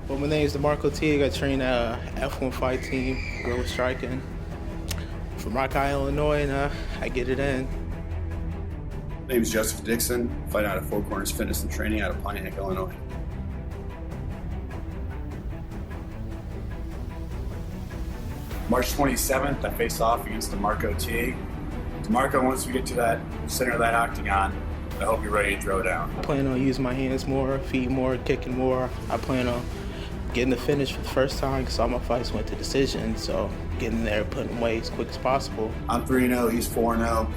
Well, my name is Demarco Teague. I train at F1 fight team, Gorilla Striking, from Rock Island, Illinois, and I get it in. My name is Dixon, fight out of Four Corners Fitness and Training out of Pontiac, Illinois. March 27th, I face off against Demarco Teague. Demarco, once we get to that center of that octagon, I hope you're ready to throw down. I plan on using my hands more, feet more, kicking more. I plan on getting the finish for the first time because all my fights went to decision, so getting there, putting them away as quick as possible. I'm 3-0, he's 4-0.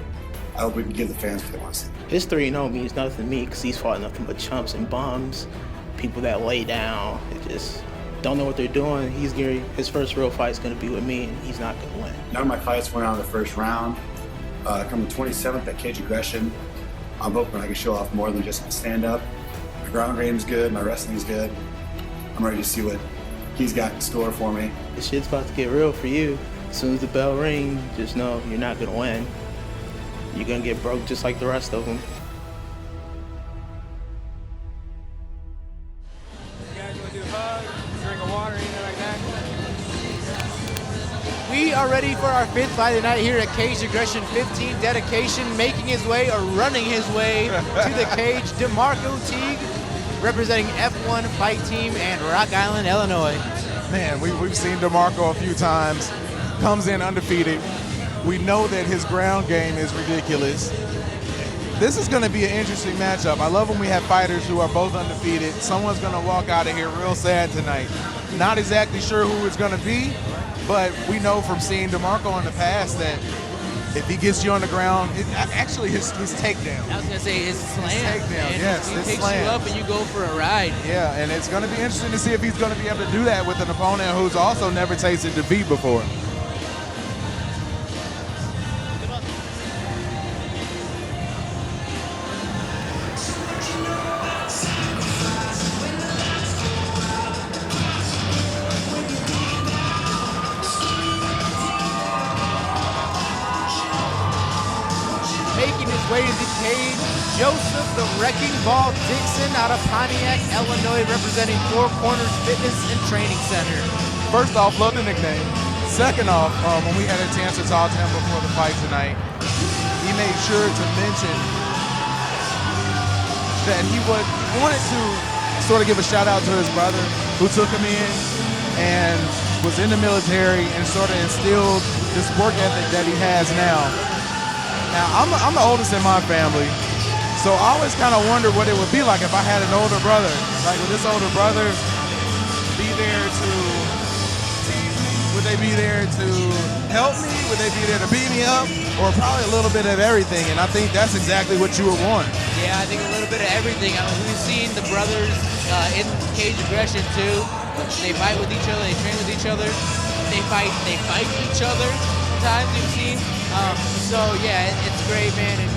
I hope we can give the fans what they want to see. His 3-0 means nothing to me because he's fought nothing but chumps and bums, people that lay down, they just don't know what they're doing. His first real fight is going to be with me, and he's not going to win. None of my fights went out in the first round. Coming 27th at Cage Aggression, I'm hoping I can show off more than just my stand-up. My ground game's good, my wrestling's good. I'm ready to see what he's got in store for me. This shit's about to get real for you. As soon as the bell rings, just know you're not going to win. You're going to get broke just like the rest of them. You guys want to do a hug, drink of water, anything like that? We are ready for our fifth fight of the night here at Cage Aggression 15 Dedication, making his way or running his way to the cage, Demarco Teague, representing F1 Fight Team and Rock Island, Illinois. Man, we've seen Demarco a few times, comes in undefeated. We know that his ground game is ridiculous. This is going to be an interesting matchup. I love when we have fighters who are both undefeated. Someone's going to walk out of here real sad tonight. Not exactly sure who it's going to be, but we know from seeing Demarco in the past that if he gets you on the ground, actually his takedown. I was going to say his slam. His takedown, man. yes, He his picks slam. you up and you go for a ride. Yeah, and it's going to be interesting to see if he's going to be able to do that with an opponent who's also never tasted defeat before. Making his way to the cage, Joseph the Wrecking Ball Dixon out of Pontiac, Illinois, representing Four Corners Fitness and Training Center. First off, love the nickname. Second off, when we had a chance to talk to him before the fight tonight, he made sure to mention that he wanted to sort of give a shout out to his brother who took him in and was in the military and sort of instilled this work ethic that he has now. Now, I'm the oldest in my family, so I always kind of wonder what it would be like if I had an older brother. Like, would this older brother be there to tease me? Would they be there to help me? Would they be there to beat me up? Or probably a little bit of everything, and I think that's exactly what you would want. Yeah, I think a little bit of everything. I mean, we've seen the brothers in Cage Aggression too. They fight with each other, they train with each other, they fight each other. Sometimes you've seen. So yeah, it's great, man. And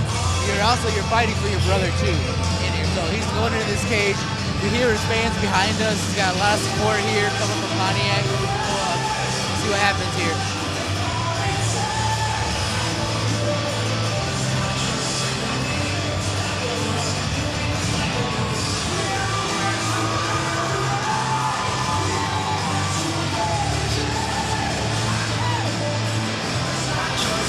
you're fighting for your brother too in here. So he's going into this cage. We hear his fans behind us. He's got a lot of support here coming from Pontiac. We'll see what happens here.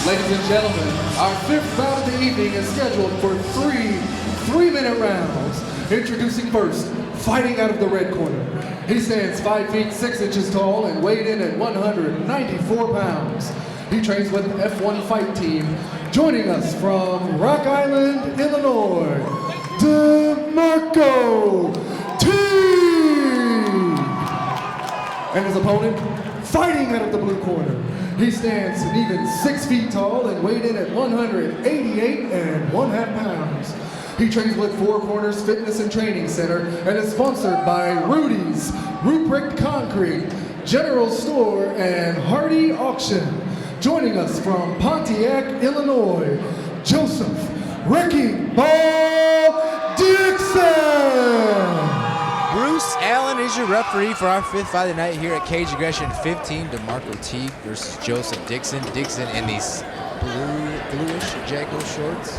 Ladies and gentlemen, our fifth bout of the evening is scheduled for three-minute rounds. Introducing first, fighting out of the red corner. He stands 5 feet 6 inches tall and weighed in at 194 pounds. He trains with the F1 Fight Team. Joining us from Rock Island, Illinois, Demarco Teague. And his opponent, fighting out of the blue corner. He stands an even 6 feet tall and weighed in at 188.5 pounds. He trains with Four Corners Fitness and Training Center and is sponsored by Rudy's, Rubric Concrete, General Store, and Hardy Auction. Joining us from Pontiac, Illinois, Joseph Wrecking Ball Dixon. Bruce Allen is your referee for our fifth fight of the night here at Cage Aggression 15. Demarco Teague versus Joseph Dixon. Dixon in these bluish Jago shorts.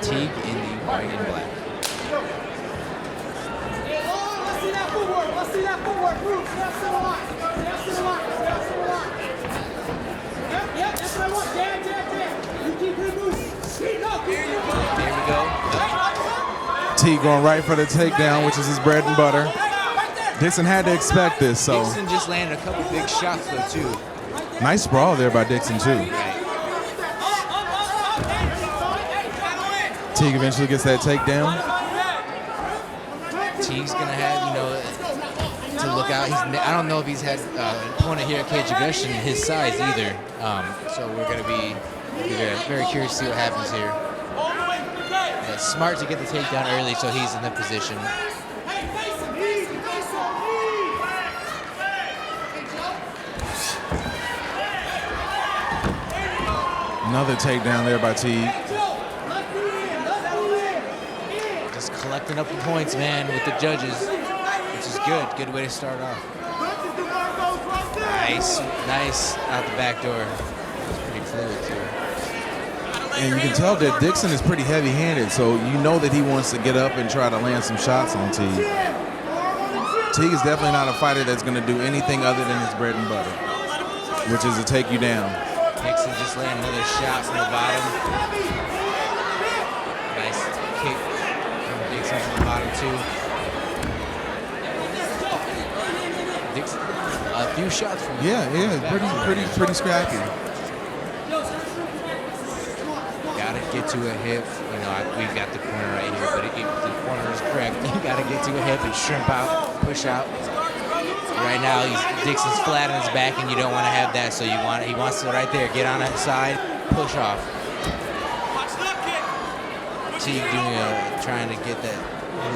Teague in the white and black. Let's see that footwork. Move. That's the line. That's the line. That's the line. Yep, that's what I want. Jab. You keep moving. There we go. Teague going right for the takedown, which is his bread and butter. Dixon had to expect this, so. Dixon just landed a couple big shots, though, too. Nice sprawl there by Dixon, too. Teague eventually gets that takedown. Teague's going to have, to look out. I don't know if he's had an opponent here at Cage Aggression his size either. So we're going to be very curious to see what happens here. But smart to get the takedown early so he's in the position. Another takedown there by Teague. Just collecting up the points, man, with the judges, which is good. Good way to start off. Nice out the back door. It's pretty fluid too. And you can tell that Dixon is pretty heavy-handed, so you know that he wants to get up and try to land some shots on Teague. Teague is definitely not a fighter that's going to do anything other than his bread and butter, which is to take you down. Dixon just landed another shot from the bottom. Nice kick from Dixon from the bottom too. Dixon, a few shots from him. Yeah, pretty scrappy. Gotta get to a hip. We've got the corner right here, but if the corner is correct, you gotta get to a hip and shrimp out, push out. Right now, Dixon's flat on his back, and you don't want to have that. So he wants to right there get on that side, push off. Teague trying to get that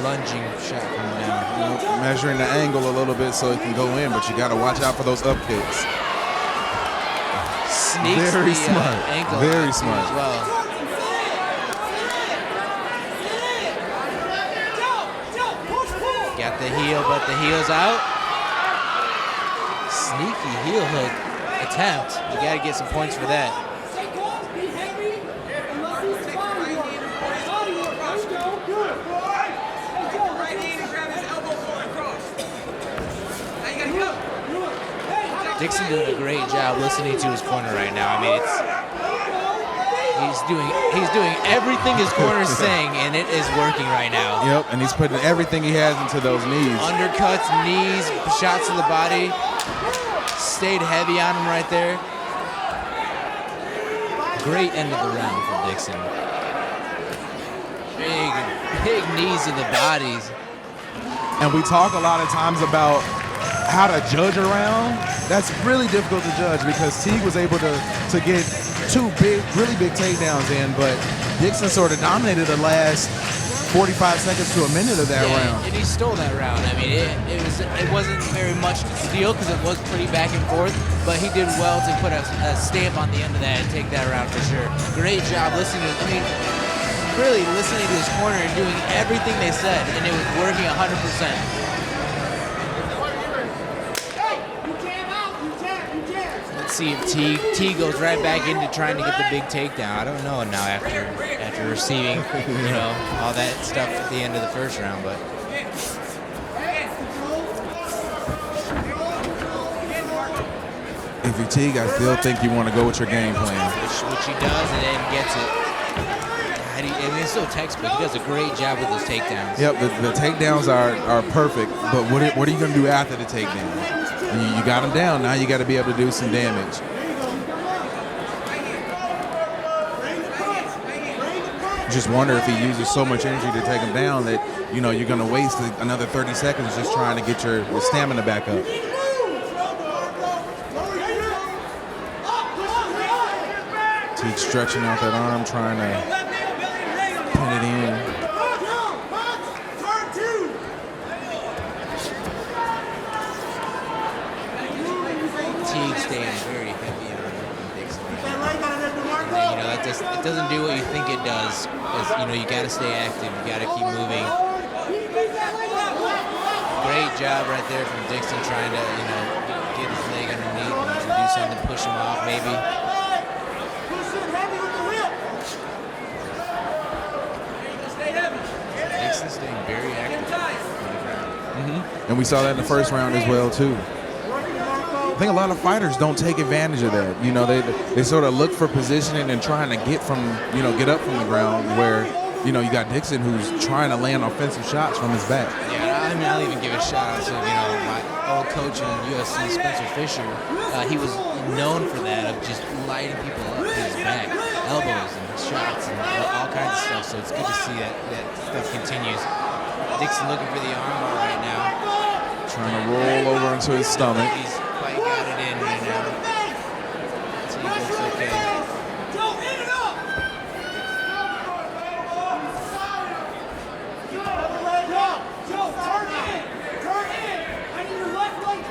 lunging shot coming down. Measuring the angle a little bit so it can go in, but you got to watch out for those up kicks. Sneaks very the smart. ankle Very out smart as well. Got the heel, but the heel's out. Sneaky heel hook attempt. You got to get some points for that. Dixon doing a great job listening to his corner right now. I mean, he's doing everything his corner is saying, and it is working right now. Yep, and he's putting everything he has into those knees. Undercuts, knees, shots to the body. Stayed heavy on him right there. Great end of the round for Dixon. Big knees to the bodies. And we talk a lot of times about how to judge a round. That's really difficult to judge because Teague was able to get two really big takedowns in, but Dixon sort of dominated the last 45 seconds to a minute of that round. And he stole that round. I mean, it wasn't very much to steal because it was pretty back and forth, but he did well to put a stamp on the end of that and take that round for sure. Great job listening to, really listening to his corner and doing everything they said, and it was working 100%. Let's see if Teague goes right back into trying to get the big takedown. I don't know now after receiving all that stuff at the end of the first round, but if you're Teague, I still think you want to go with your game plan, which he does, and then gets it. It's so textbook. He does a great job with those takedowns. Yep, the takedowns are perfect, but what are you going to do after the takedown? You got him down, now you got to be able to do some damage. Just wonder if he uses so much energy to take him down that you're going to waste another 30 seconds just trying to get your stamina back up. Teague stretching out that arm, trying to pin it in. Staying very heavy on Dixon. It doesn't do what you think it does. You got to stay active. You got to keep moving. Great job right there from Dixon trying to get his leg underneath and do something, push him off maybe. Dixon staying very active on the ground. And we saw that in the first round as well, too. I think a lot of fighters don't take advantage of that. You know, they sort of look for positioning and trying to get up from the ground where, you know, you got Dixon who's trying to land offensive shots from his back. Yeah, I mean, I'll even give a shout out to, you know, my old coach in UFC, Spencer Fisher. He was known for that, of just lighting people up with his back, elbows and shots and all kinds of stuff. So it's good to see that stuff continues. Dixon looking for the armbar right now. Trying to roll over into his stomach. He's quite got it in right now. Teague looks okay.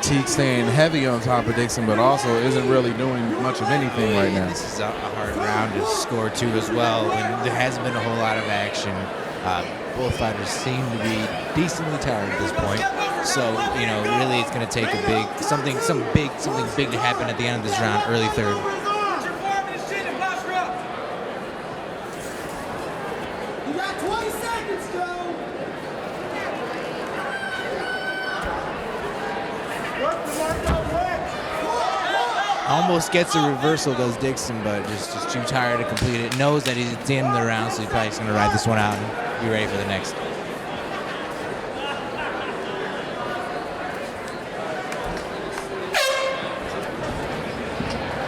Teague staying heavy on top of Dixon, but also isn't really doing much of anything right now. This is a hard round to score to as well. When there hasn't been a whole lot of action. Both fighters seem to be decently tired at this point. So, you know, really it's going to take something big to happen at the end of this round, early third. You got 20 seconds, Joe. Almost gets a reversal, does Dixon, but just too tired to complete it. Knows that he's at the end of the round, so he's probably just going to ride this one out and be ready for the next.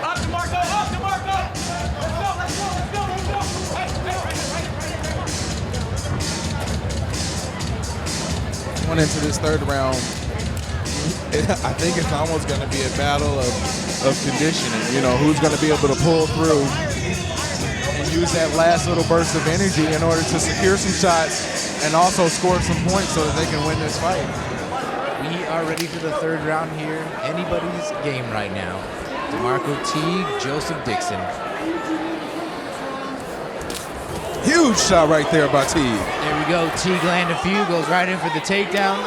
Up, Demarco! Up, Demarco! Let's go! Going into this third round, I think it's almost going to be a battle of conditioning. You know, who's going to be able to pull through and use that last little burst of energy in order to secure some shots and also score some points so that they can win this fight. We are ready for the third round here. Anybody's game right now. Demarco Teague, Joseph Dixon. Huge shot right there by Teague. There we go. Teague land a few, goes right in for the takedown.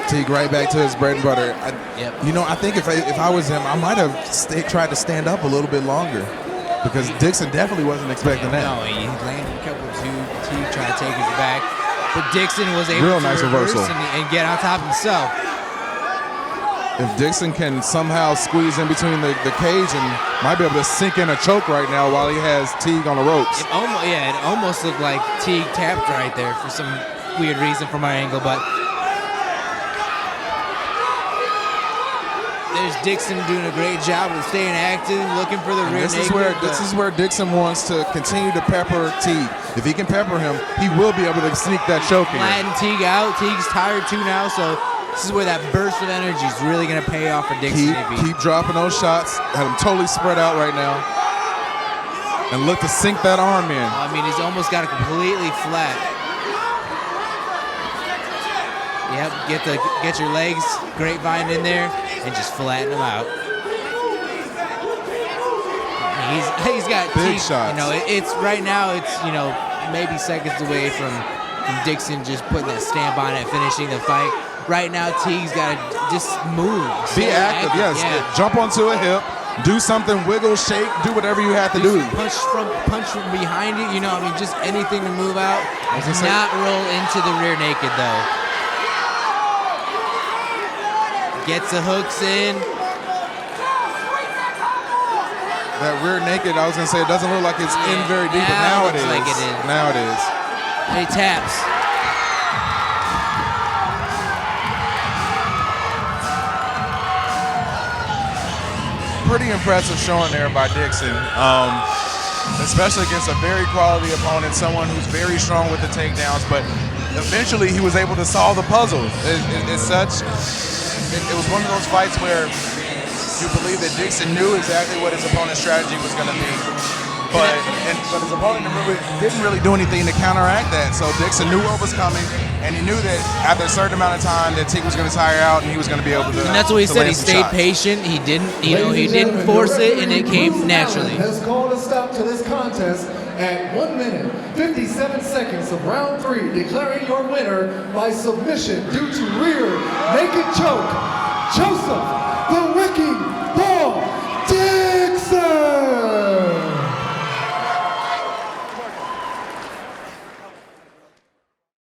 Teague right back to his bread and butter. Yep. You know, I think if I was him, I might have tried to stand up a little bit longer because Dixon definitely wasn't expecting that. No, he landed a couple too. Teague trying to take his back, but Dixon was able to reverse and get on top himself. If Dixon can somehow squeeze in between the cage and might be able to sink in a choke right now while he has Teague on the ropes. It almost looked like Teague tapped right there for some weird reason from our angle, but there's Dixon doing a great job of staying active, looking for the rear naked. This is where Dixon wants to continue to pepper Teague. If he can pepper him, he will be able to sneak that choke in. Flatten Teague out. Teague's tired too now, so this is where that burst of energy is really going to pay off for Dixon. Keep dropping those shots. Had him totally spread out right now. And look to sink that arm in. I mean, he's almost got it completely flat. Yep, get your legs grapevine in there and just flatten him out. He's got big Teague, shots. You know, it's right now. It's, you know, maybe seconds away from Dixon just putting that stamp on it, finishing the fight. Right now, Teague's got to just move. Be active, yes. Yeah. Jump onto a hip, do something, wiggle, shake, do whatever you have to do. Punch from behind it, you know, I mean, just anything to move out. Not roll into the rear naked, though. Gets the hooks in. That rear naked, I was going to say, it doesn't look like it's in very deep, but now it is. Like it is. Now it is. He taps. Pretty impressive showing there by Dixon, especially against a very quality opponent, someone who's very strong with the takedowns, but eventually he was able to solve the puzzle. It was one of those fights where you believe that Dixon knew exactly what his opponent's strategy was going to be, but his opponent didn't really do anything to counteract that. So Dixon knew what was coming, and he knew that after a certain amount of time that Teague was going to tire out, and he was going to be able to. And that's what he said. He stayed patient. He didn't, he didn't force it, and it came naturally. Has called a stop to this contest at 1 minute 57 seconds of round 3, declaring your winner by submission due to rear naked choke, Joseph the Wrecking Ball